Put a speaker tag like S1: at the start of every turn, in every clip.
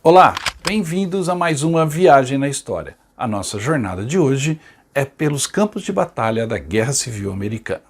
S1: Olá, bem-vindos a mais uma viagem na história. A nossa jornada de hoje é pelos campos de batalha da Guerra Civil Americana.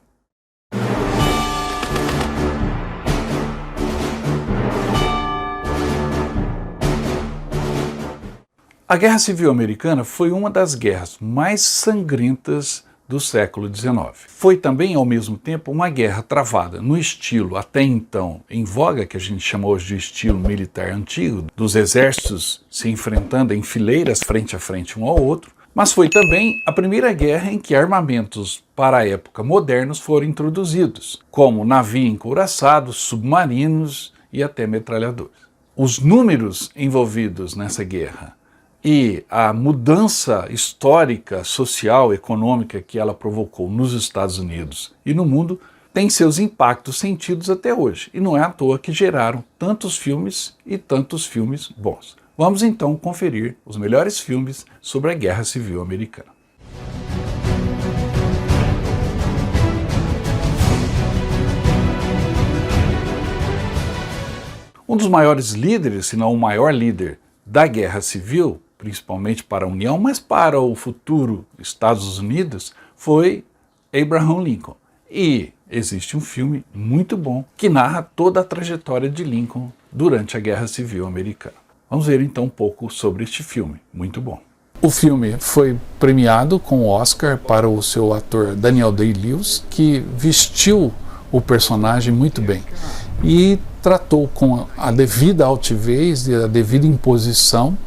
S1: A Guerra Civil Americana foi uma das guerras mais sangrentas do século XIX. Foi também, ao mesmo tempo, uma guerra travada no estilo até então em voga, que a gente chama hoje de estilo militar antigo, dos exércitos se enfrentando em fileiras frente a frente um ao outro, mas foi também a primeira guerra em que armamentos para a época modernos foram introduzidos, como navio encouraçado, submarinos e até metralhadores. Os números envolvidos nessa guerra e a mudança histórica, social, econômica que ela provocou nos Estados Unidos e no mundo tem seus impactos sentidos até hoje. E não é à toa que geraram tantos filmes e tantos filmes bons. Vamos então conferir os melhores filmes sobre a Guerra Civil Americana. Um dos maiores líderes, se não o maior líder da Guerra Civil, principalmente para a União, mas para o futuro Estados Unidos, foi Abraham Lincoln. E existe um filme muito bom que narra toda a trajetória de Lincoln durante a Guerra Civil Americana. Vamos ver então um pouco sobre este filme, muito bom. O filme foi premiado com o Oscar para o seu ator Daniel Day-Lewis, que vestiu o personagem muito bem e tratou com a devida altivez e a devida imposição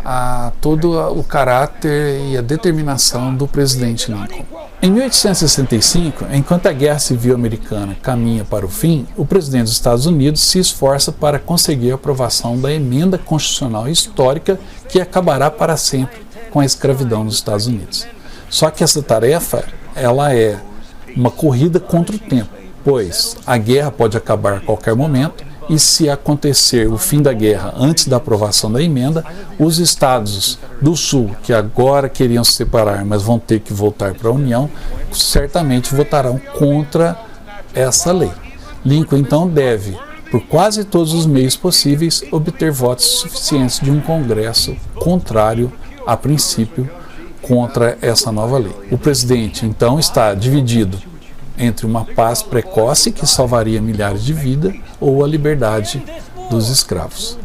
S1: a todo o caráter e a determinação do presidente Lincoln. Em 1865, enquanto a Guerra Civil Americana caminha para o fim, o presidente dos Estados Unidos se esforça para conseguir a aprovação da emenda constitucional histórica que acabará para sempre com a escravidão nos Estados Unidos. Só que essa tarefa, ela é uma corrida contra o tempo, pois a guerra pode acabar a qualquer momento e se acontecer o fim da guerra antes da aprovação da emenda, os estados do Sul, que agora queriam se separar, mas vão ter que voltar para a União, certamente votarão contra essa lei. Lincoln, então, deve, por quase todos os meios possíveis, obter votos suficientes de um Congresso contrário, a princípio, contra essa nova lei. O presidente, então, está dividido entre uma paz precoce que salvaria milhares de vidas ou a liberdade dos escravos.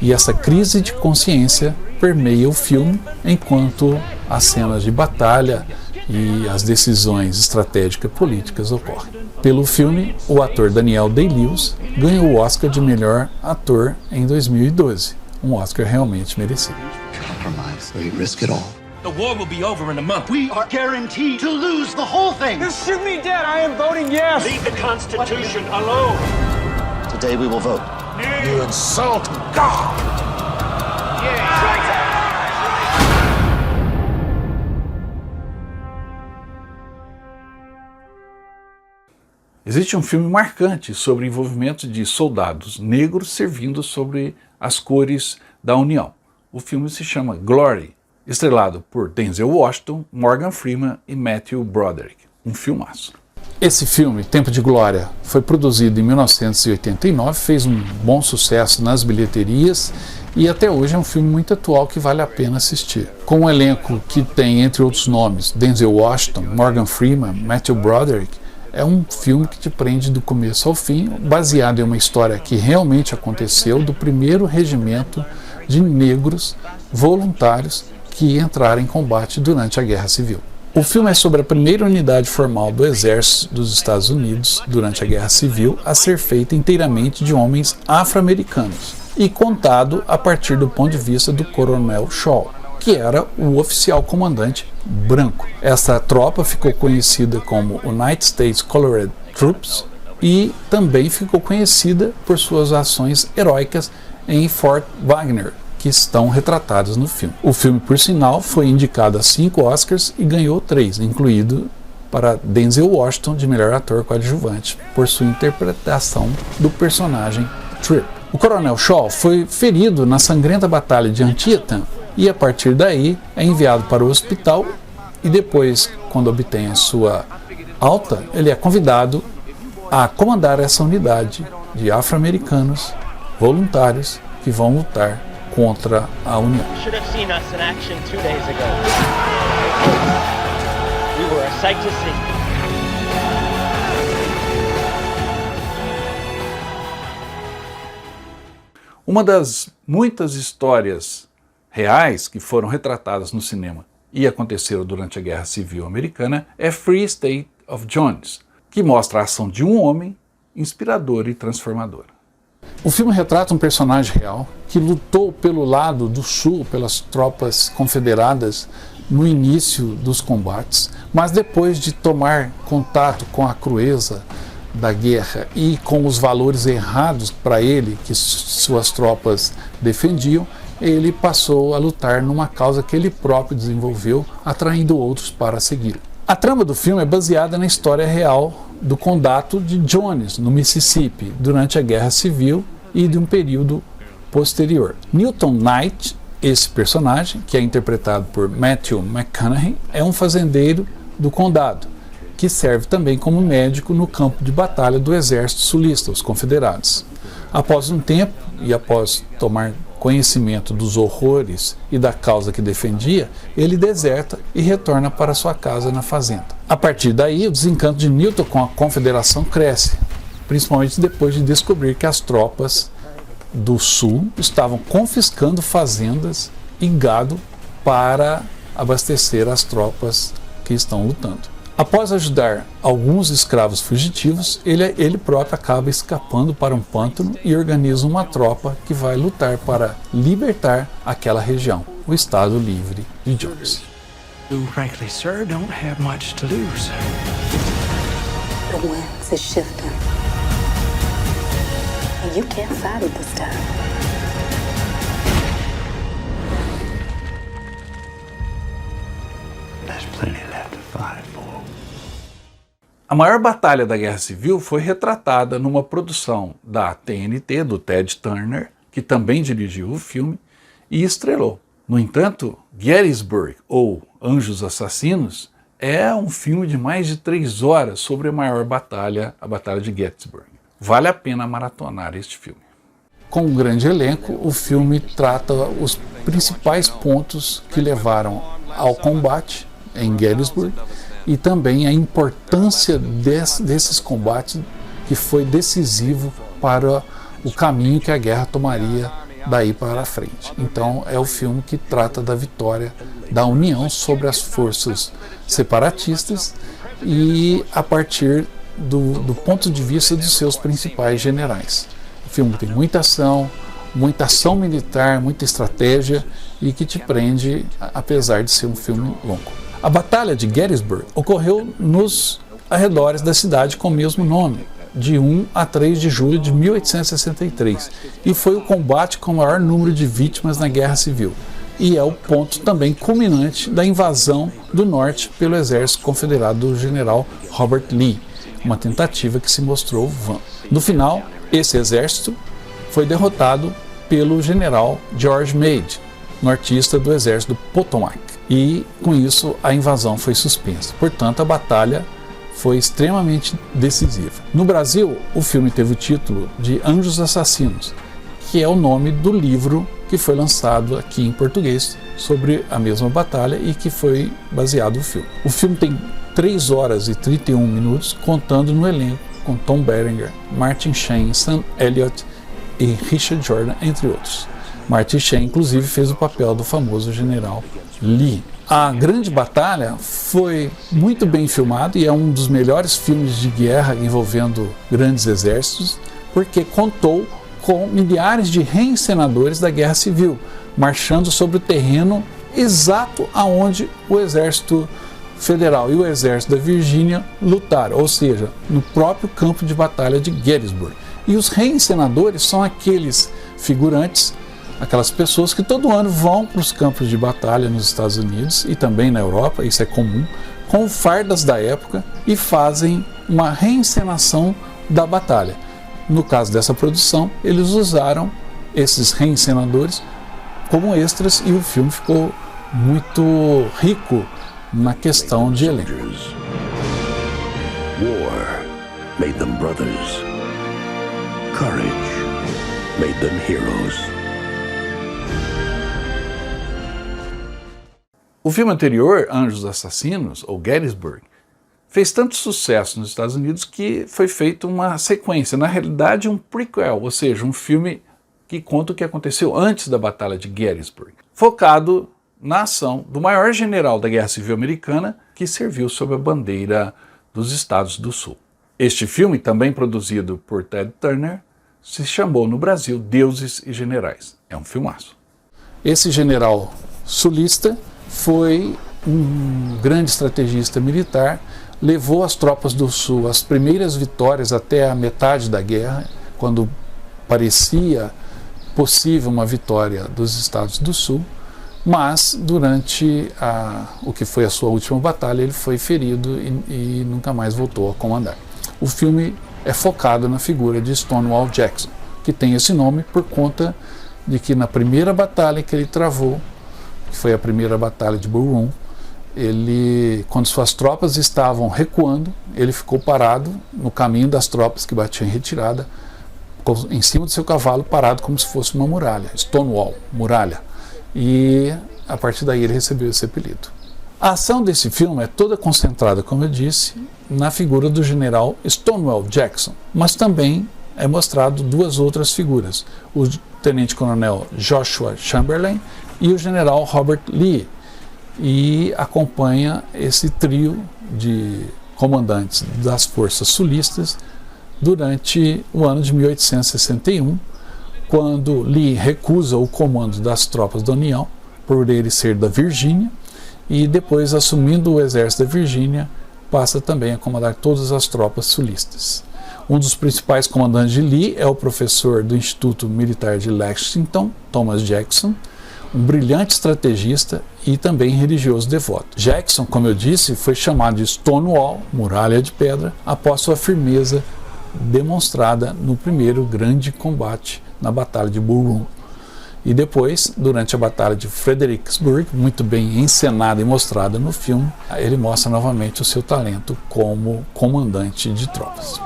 S1: E essa crise de consciência permeia o filme enquanto as cenas de batalha e as decisões estratégicas políticas ocorrem. Pelo filme, o ator Daniel Day-Lewis ganhou o Oscar de melhor ator em 2012, um Oscar realmente merecido.
S2: The war will be over in a month.
S3: We are guaranteed to lose the whole thing.
S4: Just shoot me dead. I am voting yes.
S3: Leave the Constitution alone. Today we will vote.
S2: You insult God!
S1: Existe um filme marcante sobre o envolvimento de soldados negros servindo sobre as cores da União. O filme se chama Glory, estrelado por Denzel Washington, Morgan Freeman e Matthew Broderick. Um filmaço. Esse filme, Tempo de Glória, foi produzido em 1989, fez um bom sucesso nas bilheterias e até hoje é um filme muito atual que vale a pena assistir. Com um elenco que tem, entre outros nomes, Denzel Washington, Morgan Freeman, Matthew Broderick, é um filme que te prende do começo ao fim, baseado em uma história que realmente aconteceu do primeiro regimento de negros voluntários que entraram em combate durante a Guerra Civil. O filme é sobre a primeira unidade formal do Exército dos Estados Unidos durante a Guerra Civil a ser feita inteiramente de homens afro-americanos e contado a partir do ponto de vista do Coronel Shaw, que era o oficial comandante branco. Essa tropa ficou conhecida como United States Colored Troops e também ficou conhecida por suas ações heróicas em Fort Wagner, que estão retratados no filme. O filme, por sinal, foi indicado a 5 Oscars e ganhou 3, incluído para Denzel Washington de melhor ator coadjuvante por sua interpretação do personagem Trip. O Coronel Shaw foi ferido na sangrenta batalha de Antietam e a partir daí é enviado para o hospital e depois, quando obtém a sua alta, ele é convidado a comandar essa unidade de afro-americanos voluntários que vão lutar contra a União.
S3: You should have seen us in action 2 days ago. We were a sight to see.
S1: Uma das muitas histórias reais que foram retratadas no cinema e aconteceram durante a Guerra Civil Americana é Free State of Jones, que mostra a ação de um homem inspiradora e transformadora. O filme retrata um personagem real que lutou pelo lado do sul, pelas tropas confederadas, no início dos combates, mas depois de tomar contato com a crueza da guerra e com os valores errados para ele que suas tropas defendiam, ele passou a lutar numa causa que ele próprio desenvolveu, atraindo outros para segui-lo. A trama do filme é baseada na história real do condado de Jones, no Mississippi, durante a Guerra Civil e de um período posterior. Newton Knight, esse personagem, que é interpretado por Matthew McConaughey, é um fazendeiro do condado, que serve também como médico no campo de batalha do exército sulista, os confederados. Após um tempo, e após tomar conhecimento dos horrores e da causa que defendia, ele deserta e retorna para sua casa na fazenda. A partir daí, o desencanto de Newton com a confederação cresce, principalmente depois de descobrir que as tropas do sul estavam confiscando fazendas e gado para abastecer as tropas que estão lutando. Após ajudar alguns escravos fugitivos, ele próprio acaba escapando para um pântano e organiza uma tropa que vai lutar para libertar aquela região, o Estado Livre de Jones.
S5: You, frankly, sir, don't have much to lose.
S6: The winds is shifting. And you can't fight it this time.
S5: There's plenty left to fight for.
S1: A maior batalha da Guerra Civil foi retratada numa produção da TNT, do Ted Turner, que também dirigiu o filme e estrelou. No entanto, Gettysburg, ou Anjos Assassinos, é um filme de mais de 3 horas sobre a maior batalha, a Batalha de Gettysburg. Vale a pena maratonar este filme. Com um grande elenco, o filme trata os principais pontos que levaram ao combate em Gettysburg e também a importância desses combates que foi decisivo para o caminho que a guerra tomaria daí para frente. Então é o filme que trata da vitória da União sobre as forças separatistas e a partir do ponto de vista dos seus principais generais. O filme tem muita ação militar, muita estratégia e que te prende, apesar de ser um filme longo. A Batalha de Gettysburg ocorreu nos arredores da cidade com o mesmo nome, de 1 a 3 de julho de 1863, e foi o combate com o maior número de vítimas na Guerra Civil, e é o ponto também culminante da invasão do norte pelo exército confederado do general Robert Lee, uma tentativa que se mostrou vã. No final, esse exército foi derrotado pelo general George Meade, nortista do exército do Potomac. E, com isso, a invasão foi suspensa. Portanto, a batalha foi extremamente decisiva. No Brasil, o filme teve o título de Anjos Assassinos, que é o nome do livro que foi lançado aqui em português sobre a mesma batalha e que foi baseado no filme. O filme tem 3 horas e 31 minutos, contando no elenco com Tom Berenger, Martin Sheen, Sam Elliott e Richard Jordan, entre outros. Martin Sheen, inclusive, fez o papel do famoso general Lee. A Grande Batalha foi muito bem filmado e é um dos melhores filmes de guerra envolvendo grandes exércitos, porque contou com milhares de reencenadores da Guerra Civil, marchando sobre o terreno exato aonde o Exército Federal e o Exército da Virgínia lutaram, ou seja, no próprio campo de batalha de Gettysburg. E os reencenadores são aqueles figurantes, aquelas pessoas que todo ano vão para os campos de batalha nos Estados Unidos e também na Europa, isso é comum, com fardas da época e fazem uma reencenação da batalha. No caso dessa produção, eles usaram esses reencenadores como extras e o filme ficou muito rico na questão de elenco.
S7: War made them brothers. Courage made them heroes.
S1: O filme anterior, Anjos Assassinos, ou Gettysburg, fez tanto sucesso nos Estados Unidos que foi feita uma sequência, na realidade um prequel, ou seja, um filme que conta o que aconteceu antes da Batalha de Gettysburg, focado na ação do maior general da Guerra Civil Americana que serviu sob a bandeira dos Estados do Sul. Este filme, também produzido por Ted Turner, se chamou no Brasil Deuses e Generais. É um filmaço. Esse general sulista foi um grande estrategista militar, levou as tropas do Sul às primeiras vitórias até a metade da guerra, quando parecia possível uma vitória dos Estados do Sul, mas durante o que foi a sua última batalha ele foi ferido e nunca mais voltou a comandar. O filme é focado na figura de Stonewall Jackson, que tem esse nome por conta de que na primeira batalha que ele travou, que foi a primeira batalha de Bull Run, quando suas tropas estavam recuando, ele ficou parado no caminho das tropas que batiam em retirada, em cima do seu cavalo, parado como se fosse uma muralha, Stonewall, muralha. E a partir daí ele recebeu esse apelido. A ação desse filme é toda concentrada, como eu disse, na figura do general Stonewall Jackson, mas também é mostrado duas outras figuras, o tenente-coronel Joshua Chamberlain e o general Robert Lee, e acompanha esse trio de comandantes das forças sulistas durante o ano de 1861, quando Lee recusa o comando das tropas da União, por ele ser da Virgínia, e depois, assumindo o exército da Virgínia, passa também a comandar todas as tropas sulistas. Um dos principais comandantes de Lee é o professor do Instituto Militar de Lexington, Thomas Jackson, um brilhante estrategista e também religioso devoto. Jackson, como eu disse, foi chamado de Stonewall, muralha de pedra, após sua firmeza demonstrada no primeiro grande combate na Batalha de Bull Run. E depois, durante a Batalha de Fredericksburg, muito bem encenada e mostrada no filme, ele mostra novamente o seu talento como comandante de tropas.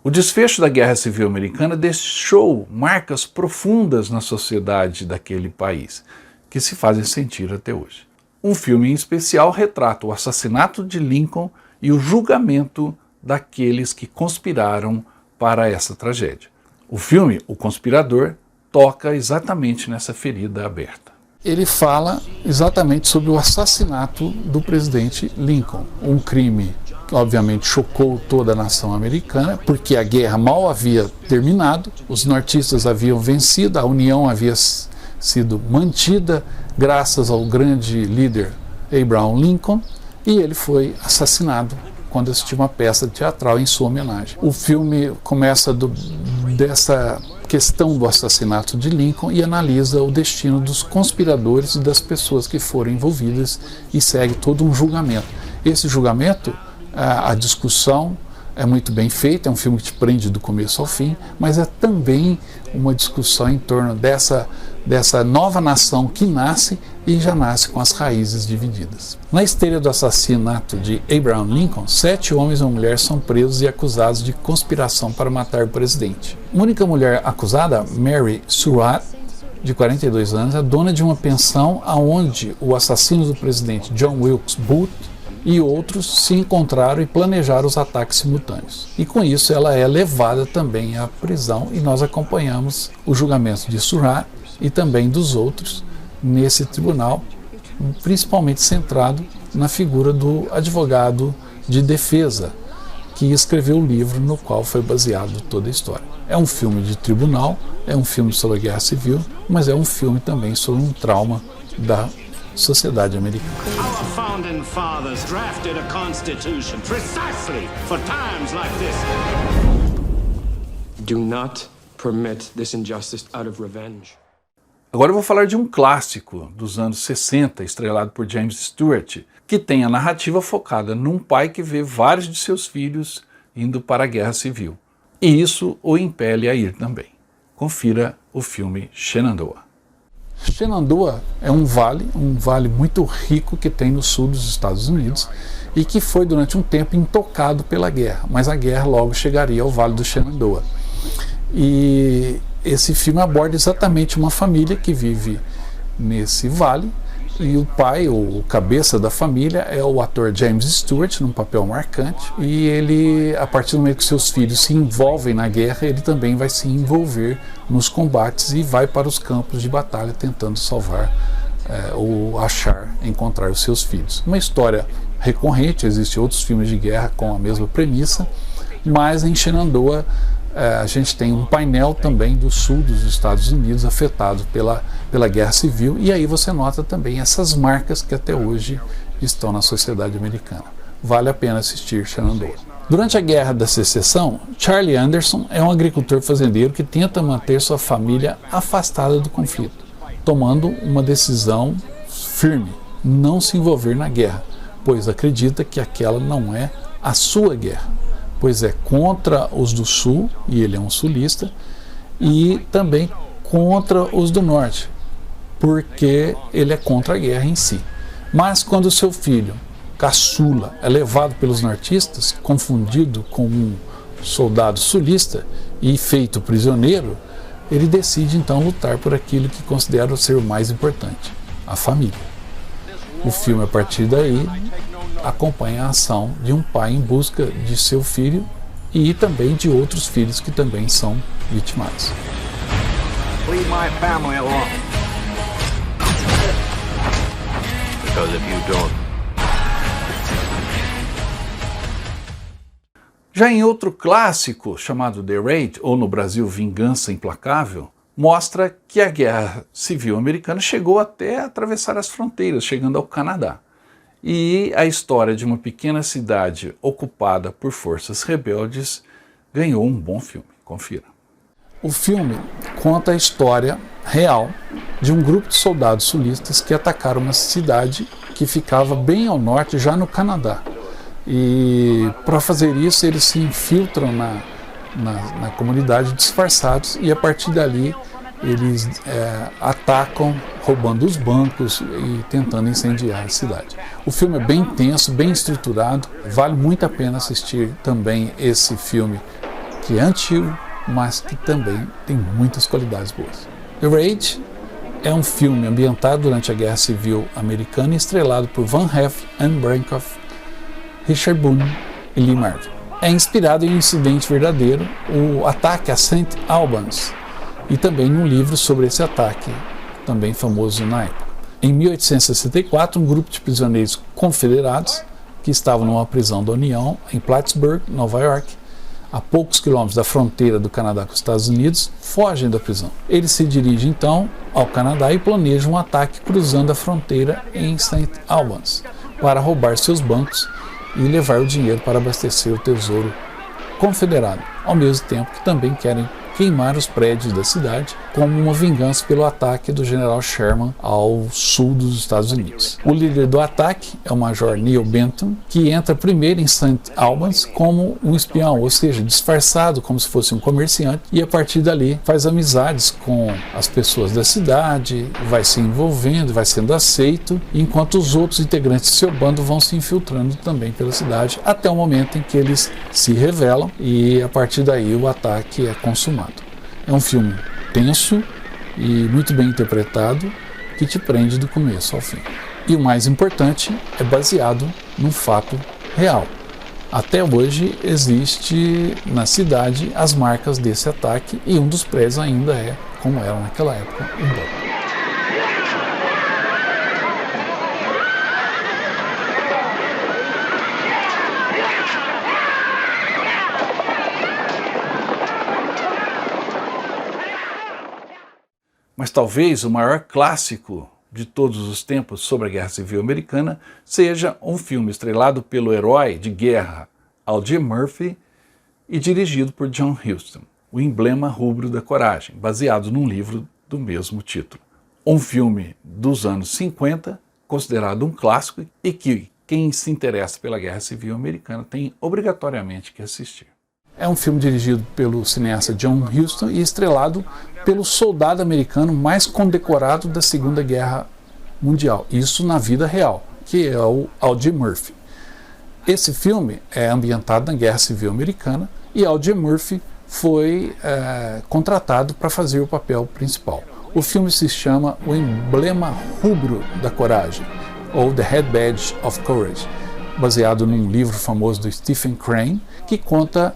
S1: O desfecho da Guerra Civil Americana deixou marcas profundas na sociedade daquele país, que se fazem sentir até hoje. Um filme em especial retrata o assassinato de Lincoln e o julgamento daqueles que conspiraram para essa tragédia. O filme, O Conspirador, toca exatamente nessa ferida aberta. Ele fala exatamente sobre o assassinato do presidente Lincoln, um crime que obviamente chocou toda a nação americana, porque a guerra mal havia terminado, os nortistas haviam vencido, a União havia sido mantida graças ao grande líder Abraham Lincoln, e ele foi assassinado quando assistiu uma peça teatral em sua homenagem. O filme começa dessa questão do assassinato de Lincoln e analisa o destino dos conspiradores e das pessoas que foram envolvidas e segue todo um julgamento. Esse julgamento, a discussão é muito bem feita, é um filme que te prende do começo ao fim, mas é também uma discussão em torno dessa nova nação que nasce e já nasce com as raízes divididas. Na esteira do assassinato de Abraham Lincoln, 7 homens e uma mulher são presos e acusados de conspiração para matar o presidente. A única mulher acusada, Mary Surratt, de 42 anos, é dona de uma pensão onde o assassino do presidente John Wilkes Booth e outros se encontraram e planejaram os ataques simultâneos. E com isso ela é levada também à prisão e nós acompanhamos o julgamento de Surratt e também dos outros nesse tribunal, principalmente centrado na figura do advogado de defesa que escreveu o livro no qual foi baseado toda a história. É um filme de tribunal, é um filme sobre a Guerra Civil, mas é um filme também sobre um trauma da sociedade americana.
S3: Our founding fathers drafted a constitution precisely for times like this.
S8: Do not permit this injustice out of revenge.
S1: Agora eu vou falar de um clássico dos anos 60, estrelado por James Stewart, que tem a narrativa focada num pai que vê vários de seus filhos indo para a Guerra Civil. E isso o impele a ir também. Confira o filme Shenandoah. Shenandoah é um vale muito rico que tem no sul dos Estados Unidos e que foi durante um tempo intocado pela guerra, mas a guerra logo chegaria ao Vale do Shenandoah. E esse filme aborda exatamente uma família que vive nesse vale, e o pai, o cabeça da família, é o ator James Stewart, num papel marcante, e ele, a partir do momento que seus filhos se envolvem na guerra, ele também vai se envolver nos combates e vai para os campos de batalha tentando salvar ou encontrar os seus filhos. Uma história recorrente, existem outros filmes de guerra com a mesma premissa, mas em Shenandoah a gente tem um painel também do sul dos Estados Unidos afetado pela guerra civil, e aí você nota também essas marcas que até hoje estão na sociedade americana. Vale a pena assistir Shenandoah. Durante a Guerra da Secessão, Charlie Anderson é um agricultor fazendeiro que tenta manter sua família afastada do conflito, tomando uma decisão firme, não se envolver na guerra, pois acredita que aquela não é a sua guerra, pois é contra os do sul, e ele é um sulista, e também contra os do norte, porque ele é contra a guerra em si. Mas quando seu filho, caçula, é levado pelos nortistas, confundido com um soldado sulista e feito prisioneiro, ele decide então lutar por aquilo que considera ser o mais importante, a família. O filme, a partir daí, acompanha a ação de um pai em busca de seu filho e também de outros filhos que também são vitimados.
S4: Leave my family alone.
S7: Because if you don't,
S1: Já em outro clássico chamado The Raid, ou no Brasil Vingança Implacável, mostra que a Guerra Civil Americana chegou até a atravessar as fronteiras, chegando ao Canadá. E a história de uma pequena cidade ocupada por forças rebeldes ganhou um bom filme. Confira. O filme conta a história real de um grupo de soldados sulistas que atacaram uma cidade que ficava bem ao norte, já no Canadá. E para fazer isso eles se infiltram na comunidade disfarçados, e a partir dali eles atacam, roubando os bancos e tentando incendiar a cidade. O filme é bem intenso, bem estruturado, vale muito a pena assistir também esse filme, que é antigo, mas que também tem muitas qualidades boas. The Raid é um filme ambientado durante a Guerra Civil Americana e estrelado por Van Heflin, Anne Bancroft, Richard Boone e Lee Marvin. É inspirado em um incidente verdadeiro, o ataque a St. Albans, e também num livro sobre esse ataque, também famoso na época. Em 1864, um grupo de prisioneiros confederados que estavam numa prisão da União em Plattsburgh, Nova York, a poucos quilômetros da fronteira do Canadá com os Estados Unidos, fogem da prisão. Eles se dirigem então ao Canadá e planejam um ataque cruzando a fronteira em St. Albans para roubar seus bancos e levar o dinheiro para abastecer o tesouro confederado, ao mesmo tempo que também querem queimar os prédios da cidade como uma vingança pelo ataque do general Sherman ao sul dos Estados Unidos. O líder do ataque é o major Neil Benton, que entra primeiro em St. Albans como um espião, ou seja, disfarçado como se fosse um comerciante, e a partir dali faz amizades com as pessoas da cidade, vai se envolvendo, vai sendo aceito, enquanto os outros integrantes de seu bando vão se infiltrando também pela cidade, até o momento em que eles se revelam e a partir daí o ataque é consumado. É um filme tenso e muito bem interpretado, que te prende do começo ao fim. E o mais importante, é baseado num fato real. Até hoje existe na cidade as marcas desse ataque e um dos prédios ainda é, como era naquela época, um banco. Mas talvez o maior clássico de todos os tempos sobre a Guerra Civil Americana seja um filme estrelado pelo herói de guerra Audie Murphy e dirigido por John Huston, O Emblema Rubro da Coragem, baseado num livro do mesmo título. Um filme dos anos 50, considerado um clássico e que quem se interessa pela Guerra Civil Americana tem obrigatoriamente que assistir. é um filme dirigido pelo cineasta John Huston e estrelado pelo soldado americano mais condecorado da Segunda Guerra Mundial, isso na vida real, que é o Audie Murphy. Esse filme é ambientado na Guerra Civil Americana e Audie Murphy foi contratado para fazer o papel principal. O filme se chama O Emblema Rubro da Coragem, ou The Red Badge of Courage, baseado num livro famoso do Stephen Crane, que conta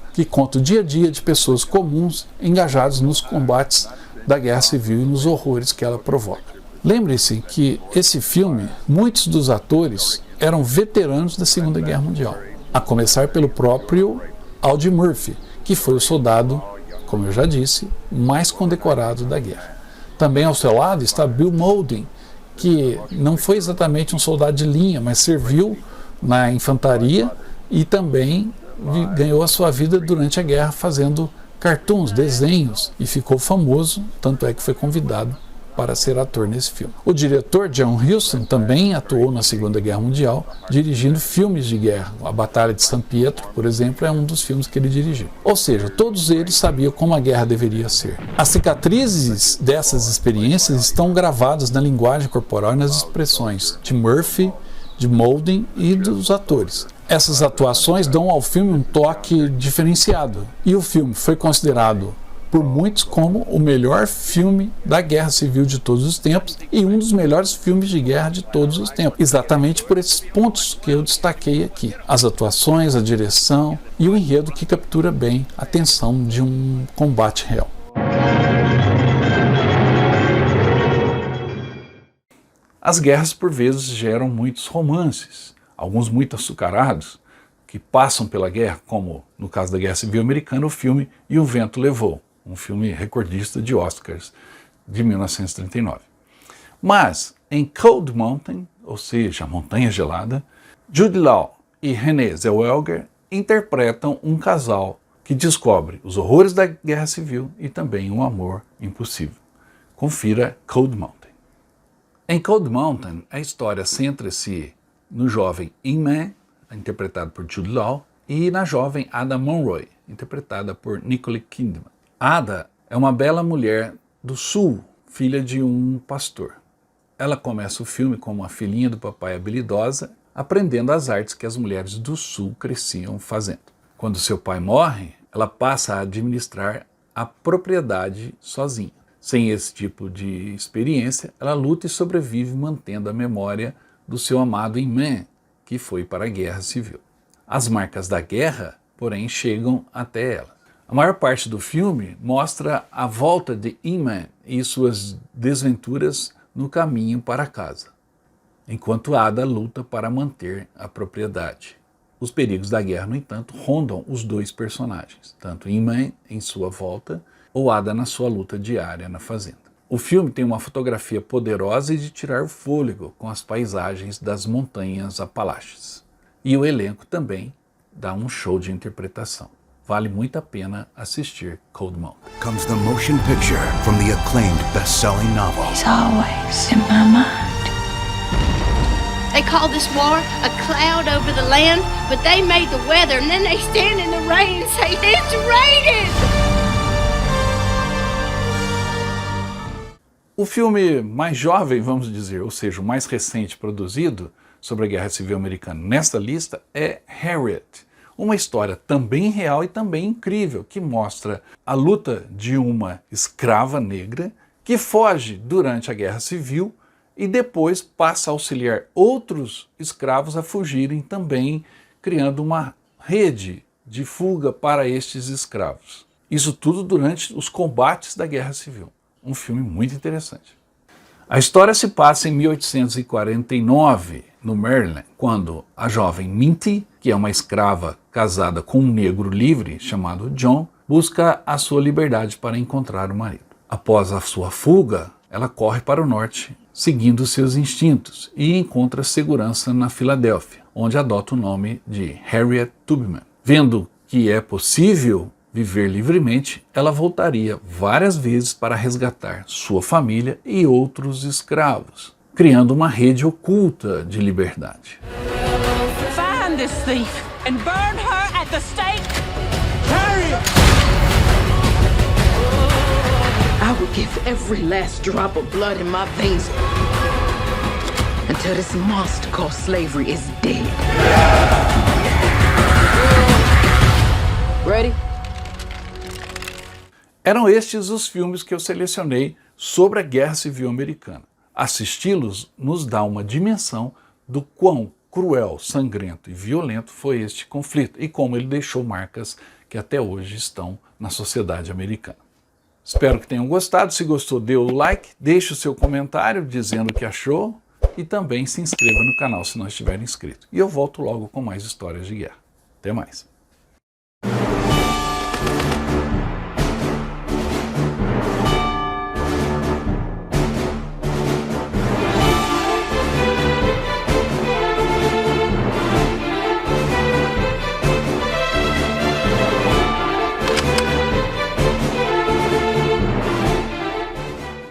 S1: o dia a dia de pessoas comuns engajadas nos combates da Guerra Civil e nos horrores que ela provoca. Lembre-se que esse filme, muitos dos atores eram veteranos da Segunda Guerra Mundial, a começar pelo próprio Audie Murphy, que foi o soldado, como eu já disse, mais condecorado da guerra. Também ao seu lado está Bill Mauldin, que não foi exatamente um soldado de linha, mas serviu na infantaria e também ganhou a sua vida durante a guerra fazendo cartoons, desenhos, e ficou famoso, tanto é que foi convidado para ser ator nesse filme. O diretor John Huston também atuou na Segunda Guerra Mundial, dirigindo filmes de guerra. A Batalha de San Pietro, por exemplo, é um dos filmes que ele dirigiu. Ou seja, todos eles sabiam como a guerra deveria ser. As cicatrizes dessas experiências estão gravadas na linguagem corporal e nas expressões de Murphy, de Mauldin e dos atores. Essas atuações dão ao filme um toque diferenciado, e o filme foi considerado por muitos como o melhor filme da Guerra Civil de todos os tempos e um dos melhores filmes de guerra de todos os tempos, exatamente por esses pontos que eu destaquei aqui: as atuações, a direção e o enredo que captura bem a tensão de um combate real. As guerras por vezes geram muitos romances, alguns muito açucarados, que passam pela guerra, como no caso da Guerra Civil Americana, o filme E o Vento Levou, um filme recordista de Oscars de 1939. Mas em Cold Mountain, ou seja, a Montanha Gelada, Jude Law e Renée Zellweger interpretam um casal que descobre os horrores da Guerra Civil e também um amor impossível. Confira Cold Mountain. Em Cold Mountain, a história centra-se no jovem Inman, interpretado por Jude Law, e na jovem Ada Monroe, interpretada por Nicole Kidman. Ada é uma bela mulher do sul, filha de um pastor. Ela começa o filme como uma filhinha do papai habilidosa, aprendendo as artes que as mulheres do sul cresciam fazendo. Quando seu pai morre, ela passa a administrar a propriedade sozinha. Sem esse tipo de experiência, ela luta e sobrevive mantendo a memória do seu amado Inman, que foi para a Guerra Civil. As marcas da guerra, porém, chegam até ela. A maior parte do filme mostra a volta de Inman e suas desventuras no caminho para casa, enquanto Ada luta para manter a propriedade. Os perigos da guerra, no entanto, rondam os dois personagens, tanto Inman em sua volta ou Ada na sua luta diária na fazenda. O filme tem uma fotografia poderosa e de tirar o fôlego com as paisagens das montanhas Apalaches. E o elenco também dá um show de interpretação. Vale muito a pena assistir Cold Mountain.
S9: Comes the motion picture from the acclaimed best-selling novel.
S10: He's always in my mind.
S11: They call this war a cloud over the land, but they made the weather, and then they stand in the rain and say, it's raining!
S1: O filme mais jovem, vamos dizer, ou seja, o mais recente produzido sobre a Guerra Civil Americana nesta lista é Harriet, uma história também real e também incrível, que mostra a luta de uma escrava negra que foge durante a Guerra Civil e depois passa a auxiliar outros escravos a fugirem também, criando uma rede de fuga para estes escravos. Isso tudo durante os combates da Guerra Civil. Um filme muito interessante. A história se passa em 1849, no Maryland, quando a jovem Minty, que é uma escrava casada com um negro livre chamado John, busca a sua liberdade para encontrar o marido. Após a sua fuga, ela corre para o norte, seguindo seus instintos, e encontra segurança na Filadélfia, onde adota o nome de Harriet Tubman. Vendo que é possível viver livremente, ela voltaria várias vezes para resgatar sua família e outros escravos, criando uma rede oculta de liberdade.
S12: Find this thief and burn her at the stake. Harriet! give every last drop of blood in my veins until this monster called slavery is dead. Ready?
S1: Eram estes os filmes que eu selecionei sobre a Guerra Civil Americana. Assisti-los nos dá uma dimensão do quão cruel, sangrento e violento foi este conflito e como ele deixou marcas que até hoje estão na sociedade americana. Espero que tenham gostado. Se gostou, dê o like, deixe o seu comentário dizendo o que achou e também se inscreva no canal se não estiver inscrito. E eu volto logo com mais histórias de guerra. Até mais!